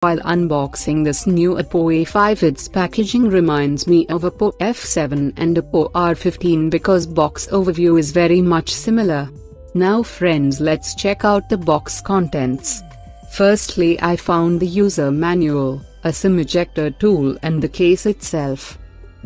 While unboxing this new Oppo A5, its packaging reminds me of Oppo F7 and Oppo R15 because box overview is very much similar. Now friends, let's check out the box contents. Firstly, I found the user manual, a SIM ejector tool and the case itself.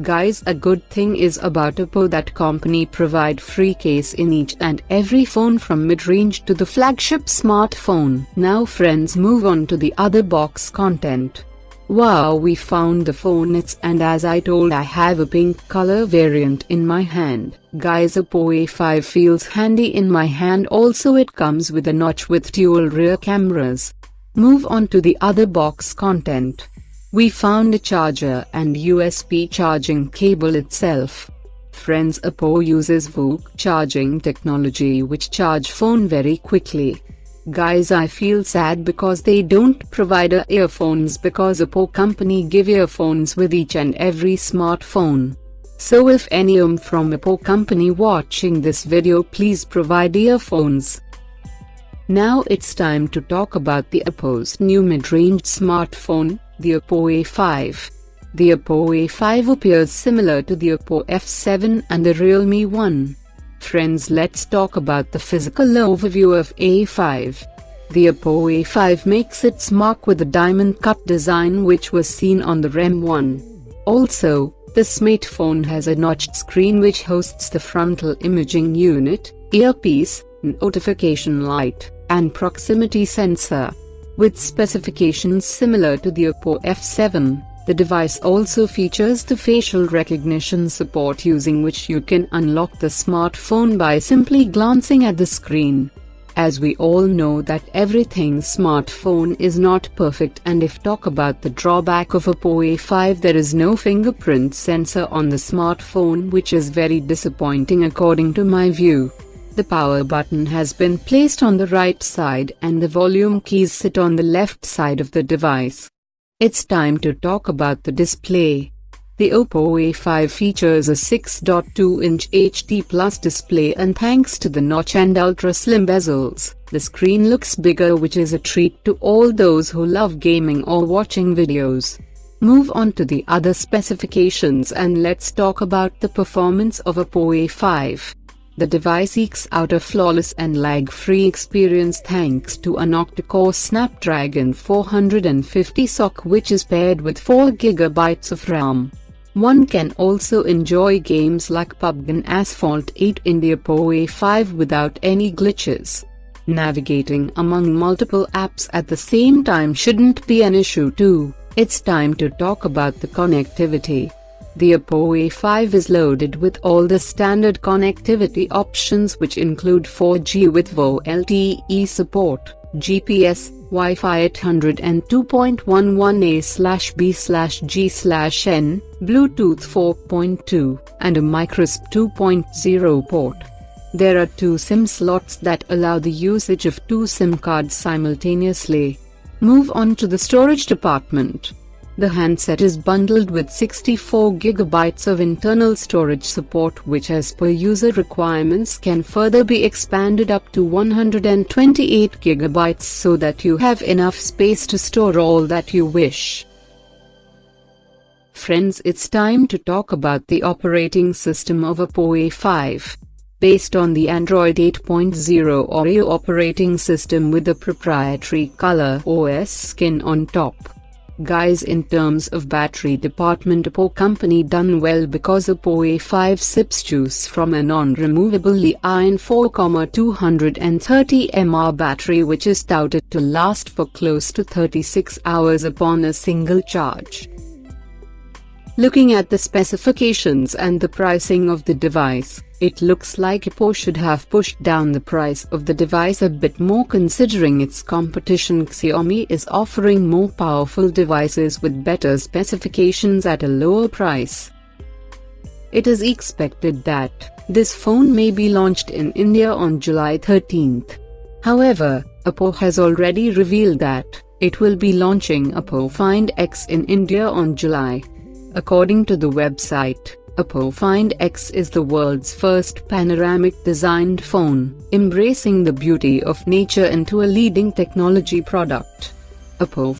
Guys, a good thing is about Oppo that company provide free case in each and every phone from mid-range to the flagship smartphone. Now friends, move on to the other box content. Wow, we found the phone and as I told, I have a pink color variant in my hand. Guys, Oppo A5 feels handy in my hand, also it comes with a notch with dual rear cameras. Move on to the other box content. We found a charger and USB charging cable itself. Friends, Oppo uses VOOC charging technology which charge phone very quickly. Guys, I feel sad because they don't provide earphones because Oppo company give earphones with each and every smartphone. So if any from Oppo company watching this video, please provide earphones. Now it's time to talk about the Oppo's new mid-range smartphone, the Oppo A5. The Oppo A5 appears similar to the Oppo F7 and the Realme One. Friends, let's talk about the physical overview of A5. The Oppo A5 makes its mark with the diamond cut design which was seen on the Realme One. Also, the smartphone has a notched screen which hosts the frontal imaging unit, earpiece, notification light, and proximity sensor. With specifications similar to the Oppo F7, the device also features the facial recognition support using which you can unlock the smartphone by simply glancing at the screen. As we all know that everything smartphone is not perfect, and if talk about the drawback of Oppo A5, there is no fingerprint sensor on the smartphone, which is very disappointing according to my view. The power button has been placed on the right side and the volume keys sit on the left side of the device. It's time to talk about the display. The Oppo A5 features a 6.2-inch HD Plus display, and thanks to the notch and ultra-slim bezels, the screen looks bigger, which is a treat to all those who love gaming or watching videos. Move on to the other specifications and let's talk about the performance of Oppo A5. The device ekes out a flawless and lag-free experience thanks to an octa-core Snapdragon 450 SoC which is paired with 4 GB of RAM. One can also enjoy games like PUBG and Asphalt 8 in the Oppo A5 without any glitches. Navigating among multiple apps at the same time shouldn't be an issue too. It's time to talk about the connectivity. The Oppo A5 is loaded with all the standard connectivity options which include 4G with VoLTE support, GPS, Wi-Fi 800 and 2.11a/b/g/n, Bluetooth 4.2, and a microSP 2.0 port. There are 2 SIM slots that allow the usage of 2 SIM cards simultaneously. Move on to the storage department. The handset is bundled with 64 GB of internal storage support which as per user requirements can further be expanded up to 128 GB so that you have enough space to store all that you wish. Friends, it's time to talk about the operating system of Oppo A5. Based on the Android 8.0 Oreo operating system with the proprietary Color OS skin on top. Guys, in terms of battery department, Oppo company done well because Oppo A5 sips juice from a non-removable Li-ion 4,230 mAh battery which is touted to last for close to 36 hours upon a single charge. Looking at the specifications and the pricing of the device, it looks like Oppo should have pushed down the price of the device a bit more considering its competition Xiaomi is offering more powerful devices with better specifications at a lower price. It is expected that this phone may be launched in India on July 13th. However, Oppo has already revealed that it will be launching Oppo Find X in India on July. According to the website, Oppo Find X is the world's first panoramic-designed phone, embracing the beauty of nature into a leading technology product. Oppo